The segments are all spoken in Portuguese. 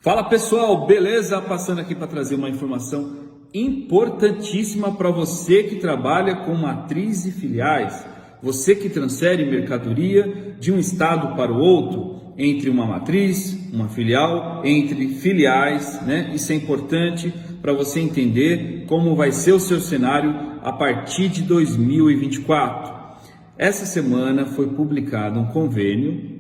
Fala pessoal, beleza? Passando aqui para trazer uma informação importantíssima para você que trabalha com matriz e filiais, você que transfere mercadoria de um estado para o outro, entre uma matriz, uma filial, entre filiais, né? Isso é importante para você entender como vai ser o seu cenário a partir de 2024. Essa semana foi publicado um convênio,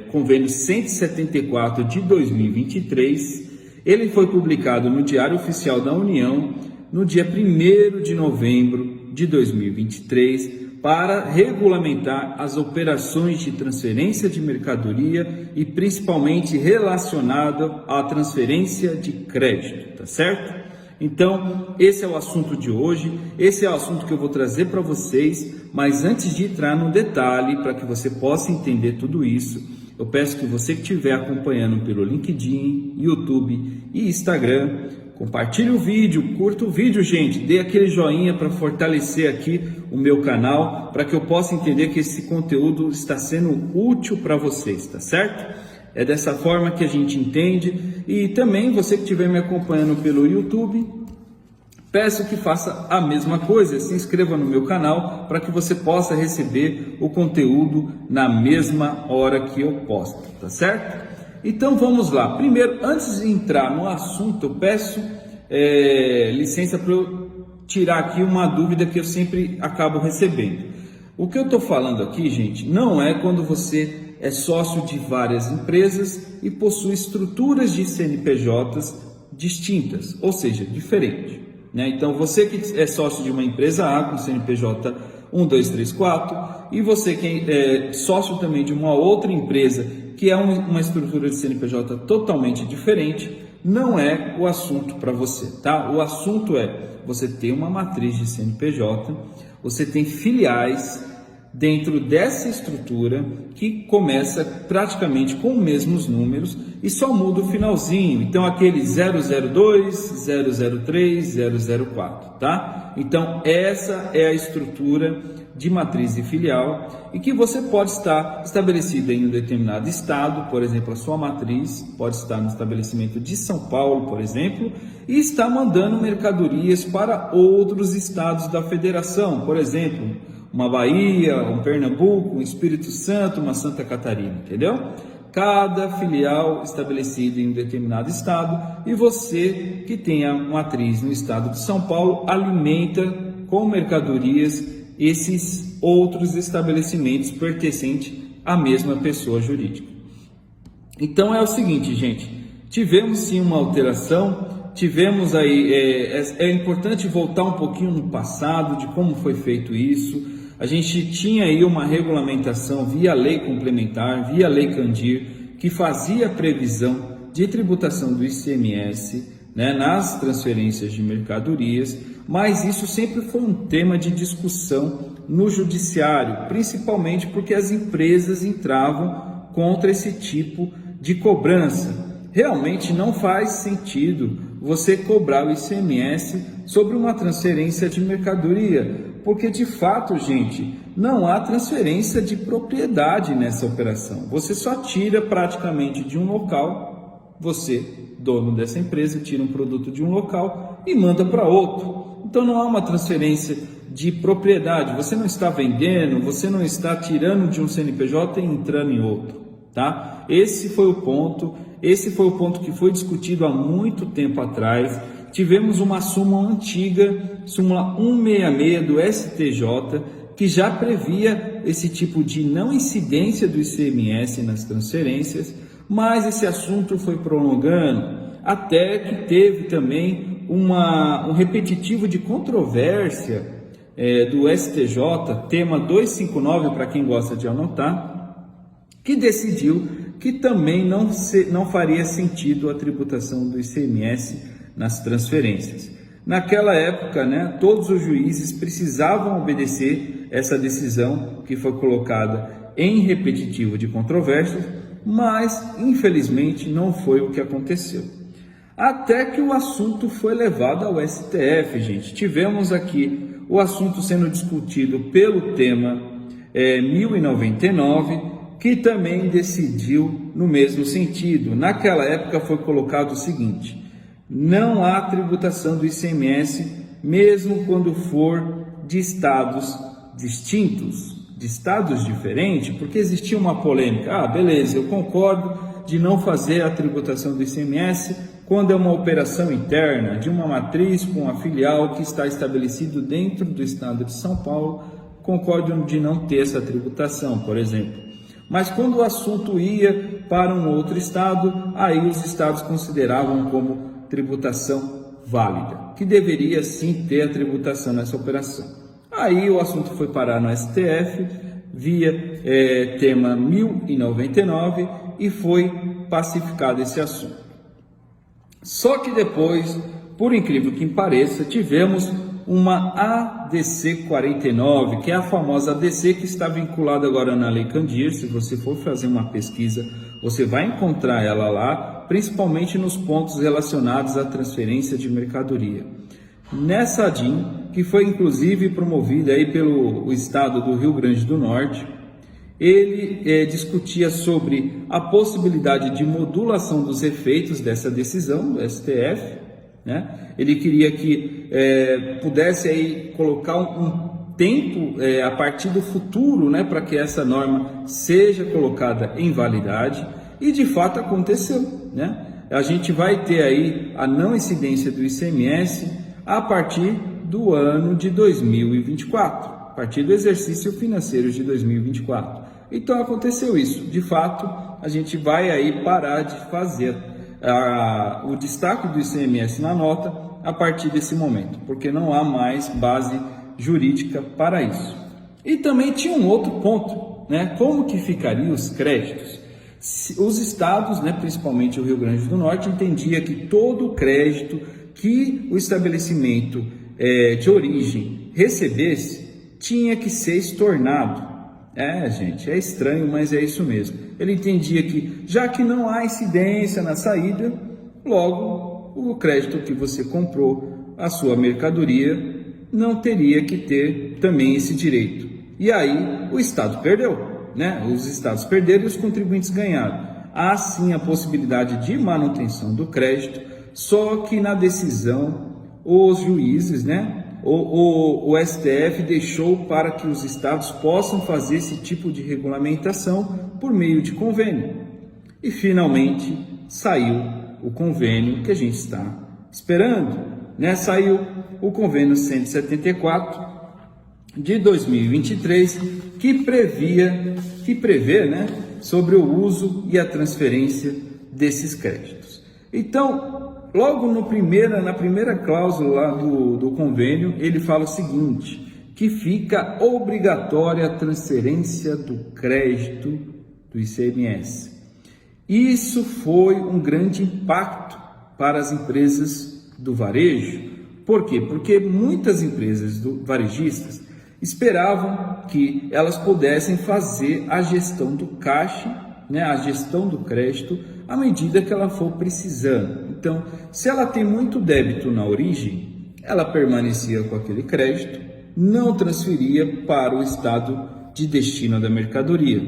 convênio 174 de 2023, ele foi publicado no Diário Oficial da União no dia 1º de novembro de 2023 para regulamentar as operações de transferência de mercadoria e principalmente relacionado à transferência de crédito, tá certo? Então, esse é o assunto de hoje, esse é o assunto que eu vou trazer para vocês, mas antes de entrar no detalhe, para que você possa entender tudo isso, eu peço que você que estiver acompanhando pelo LinkedIn, YouTube e Instagram, compartilhe o vídeo, curta o vídeo, gente, dê aquele joinha para fortalecer aqui o meu canal, para que eu possa entender que esse conteúdo está sendo útil para vocês, tá certo? É dessa forma que a gente entende. E também você que estiver me acompanhando pelo YouTube, peço que faça a mesma coisa, se inscreva no meu canal para que você possa receber o conteúdo na mesma hora que eu posto, tá certo? Então vamos lá. Primeiro, antes de entrar no assunto, eu peço licença para eu tirar aqui uma dúvida que eu sempre acabo recebendo. O que eu estou falando aqui, gente, não é quando você é sócio de várias empresas e possui estruturas de CNPJs distintas, ou seja, diferentes, né? Então, você que é sócio de uma empresa A com CNPJ 1, 2, 3, 4 e você que é sócio também de uma outra empresa que é uma estrutura de CNPJ totalmente diferente, não é o assunto para você, tá? O assunto é você ter uma matriz de CNPJ, você tem filiais dentro dessa estrutura que começa praticamente com os mesmos números e só muda o finalzinho. Então aquele 002, 003, 004, tá? Então essa é a estrutura de matriz e filial e que você pode estar estabelecida em um determinado estado, por exemplo, a sua matriz pode estar no estabelecimento de São Paulo, por exemplo, e está mandando mercadorias para outros estados da federação, por exemplo, uma Bahia, um Pernambuco, um Espírito Santo, uma Santa Catarina, entendeu? Cada filial estabelecida em um determinado estado e você que tem a matriz no estado de São Paulo alimenta com mercadorias esses outros estabelecimentos pertencentes à mesma pessoa jurídica. Então é o seguinte, gente, tivemos sim uma alteração, tivemos aí, é importante voltar um pouquinho no passado de como foi feito isso. A gente tinha aí uma regulamentação via lei complementar, via lei Candir, que fazia previsão de tributação do ICMS, né, nas transferências de mercadorias, mas isso sempre foi um tema de discussão no judiciário, principalmente porque as empresas entravam contra esse tipo de cobrança. Realmente não faz sentido você cobrar o ICMS sobre uma transferência de mercadoria, porque de fato, gente, não há transferência de propriedade nessa operação. Você só tira praticamente de um local, você, dono dessa empresa, tira um produto de um local e manda para outro. Então não há uma transferência de propriedade, você não está vendendo, você não está tirando de um CNPJ e entrando em outro, tá? Esse foi o ponto que foi discutido há muito tempo atrás. Tivemos uma súmula antiga, súmula 166 do STJ, que já previa esse tipo de não incidência do ICMS nas transferências, mas esse assunto foi prolongando, até que teve também um repetitivo de controvérsia do STJ, tema 259, para quem gosta de anotar, que decidiu que também não faria sentido a tributação do ICMS nas transferências. Naquela época, né, todos os juízes precisavam obedecer essa decisão que foi colocada em repetitivo de controvérsias, mas infelizmente não foi o que aconteceu. Até que o assunto foi levado ao STF, gente. Tivemos aqui o assunto sendo discutido pelo tema 1099, que também decidiu no mesmo sentido. Naquela época foi colocado o seguinte: não há tributação do ICMS, mesmo quando for de estados distintos, de estados diferentes, porque existia uma polêmica. Beleza, eu concordo de não fazer a tributação do ICMS quando é uma operação interna de uma matriz com uma filial que está estabelecido dentro do estado de São Paulo, concordo de não ter essa tributação, por exemplo. Mas quando o assunto ia para um outro estado, aí os estados consideravam como tributação válida, que deveria sim ter a tributação nessa operação. Aí o assunto foi parar no STF, via tema 1099, e foi pacificado esse assunto. Só que depois, por incrível que pareça, tivemos uma ADC 49, que é a famosa ADC que está vinculada agora na Lei Candir. Se você for fazer uma pesquisa, você vai encontrar ela lá, principalmente nos pontos relacionados à transferência de mercadoria. Nessa ADIM, que foi inclusive promovida aí pelo estado do Rio Grande do Norte, ele discutia sobre a possibilidade de modulação dos efeitos dessa decisão do STF, né? Ele queria que pudesse aí colocar um tempo a partir do futuro, né, para que essa norma seja colocada em validade, e de fato aconteceu, né? A gente vai ter aí a não incidência do ICMS a partir do ano de 2024, a partir do exercício financeiro de 2024. Então aconteceu isso, de fato a gente vai aí parar de fazer o destaque do ICMS na nota a partir desse momento, porque não há mais base jurídica para isso. E também tinha um outro ponto, né? Como que ficariam os créditos? Os estados, né, principalmente o Rio Grande do Norte, entendia que todo o crédito que o estabelecimento de origem recebesse tinha que ser estornado. Gente, é estranho, mas é isso mesmo. Ele entendia que, já que não há incidência na saída, logo o crédito que você comprou, a sua mercadoria, não teria que ter também esse direito. E aí o Estado perdeu, né? Os estados perderam e os contribuintes ganharam. Há sim a possibilidade de manutenção do crédito, só que na decisão os juízes, né? O STF deixou para que os estados possam fazer esse tipo de regulamentação por meio de convênio. E finalmente saiu o convênio que a gente está esperando, né? Saiu o convênio 174 de 2023, que prevê, né, sobre o uso e a transferência desses créditos. Então, logo na primeira cláusula lá do convênio, ele fala o seguinte, que fica obrigatória a transferência do crédito do ICMS. Isso foi um grande impacto para as empresas do varejo. Por quê? Porque muitas empresas varejistas esperavam que elas pudessem fazer a gestão do caixa, né, a gestão do crédito, à medida que ela for precisando. Então, se ela tem muito débito na origem, ela permanecia com aquele crédito, não transferia para o estado de destino da mercadoria.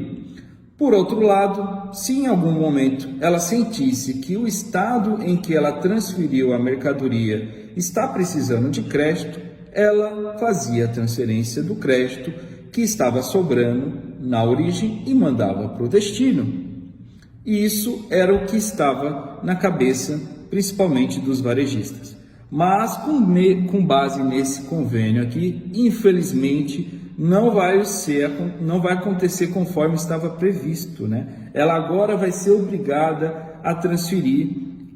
Por outro lado, se em algum momento ela sentisse que o estado em que ela transferiu a mercadoria está precisando de crédito, ela fazia a transferência do crédito que estava sobrando na origem e mandava para o destino. E isso era o que estava na cabeça, principalmente dos varejistas. Mas com base nesse convênio aqui, infelizmente, não vai acontecer conforme estava previsto, né? Ela agora vai ser obrigada a transferir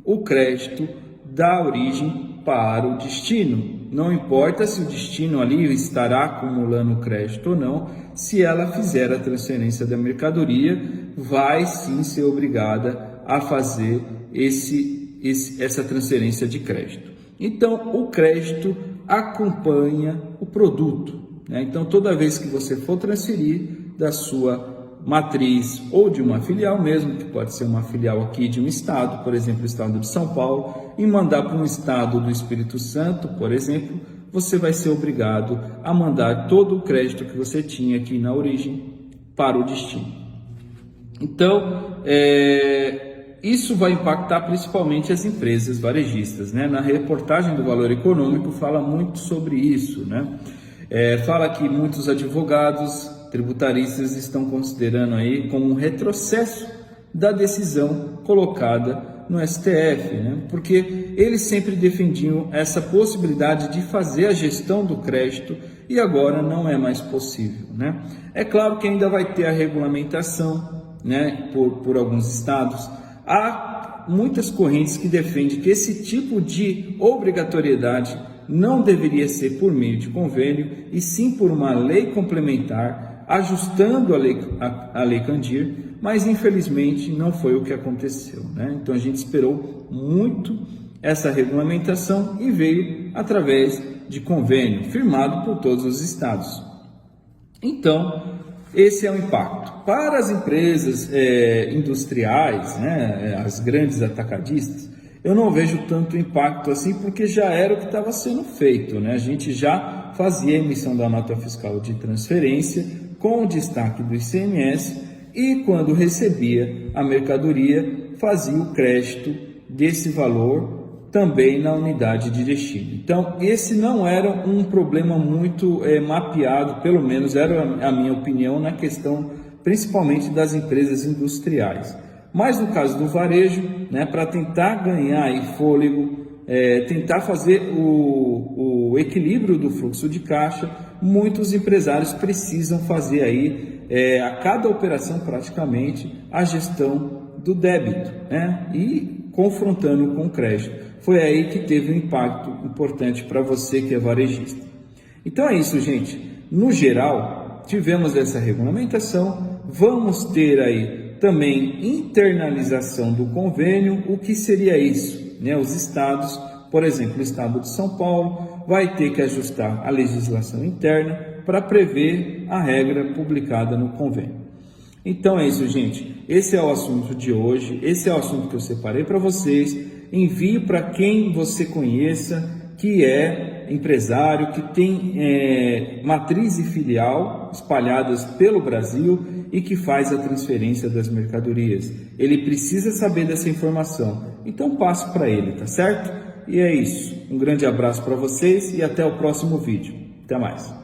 o crédito da origem para o destino. Não importa se o destino ali estará acumulando crédito ou não, se ela fizer a transferência da mercadoria, vai sim ser obrigada a fazer essa transferência de crédito. Então, o crédito acompanha o produto, né? Então, toda vez que você for transferir da sua matriz ou de uma filial mesmo, que pode ser uma filial aqui de um estado, por exemplo, o estado de São Paulo, e mandar para um estado do Espírito Santo, por exemplo, você vai ser obrigado a mandar todo o crédito que você tinha aqui na origem para o destino. Então, isso vai impactar principalmente as empresas varejistas, né? Na reportagem do Valor Econômico fala muito sobre isso, né? Fala que muitos advogados tributaristas estão considerando aí como um retrocesso da decisão colocada no STF, né? Porque eles sempre defendiam essa possibilidade de fazer a gestão do crédito e agora não é mais possível, né? É claro que ainda vai ter a regulamentação, né, por alguns estados. Há muitas correntes que defendem que esse tipo de obrigatoriedade não deveria ser por meio de convênio, e sim por uma lei complementar, ajustando a lei Candir, mas infelizmente não foi o que aconteceu, né? Então a gente esperou muito essa regulamentação e veio através de convênio firmado por todos os estados. Então, esse é o impacto. Para as empresas industriais, né, as grandes atacadistas, eu não vejo tanto impacto assim, porque já era o que estava sendo feito, né? A gente já fazia a emissão da nota fiscal de transferência com o destaque do ICMS e quando recebia a mercadoria, fazia o crédito desse valor também na unidade de destino. Então, esse não era um problema muito mapeado, pelo menos era a minha opinião, na questão principalmente das empresas industriais. Mas no caso do varejo, né, para tentar ganhar aí fôlego, tentar fazer o equilíbrio do fluxo de caixa, muitos empresários precisam fazer aí, a cada operação praticamente, a gestão do débito, né, e confrontando com o crédito. Foi aí que teve um impacto importante para você que é varejista. Então é isso, gente. No geral, tivemos essa regulamentação, vamos ter aí também internalização do convênio. O que seria isso, né? Os estados, por exemplo, o estado de São Paulo vai ter que ajustar a legislação interna para prever a regra publicada no convênio. Então é isso, gente. Esse é o assunto de hoje, esse é o assunto que eu separei para vocês. Envie para quem você conheça, que é empresário, que tem matriz e filial espalhadas pelo Brasil e que faz a transferência das mercadorias. Ele precisa saber dessa informação, então passe para ele, tá certo? E é isso. Um grande abraço para vocês e até o próximo vídeo. Até mais.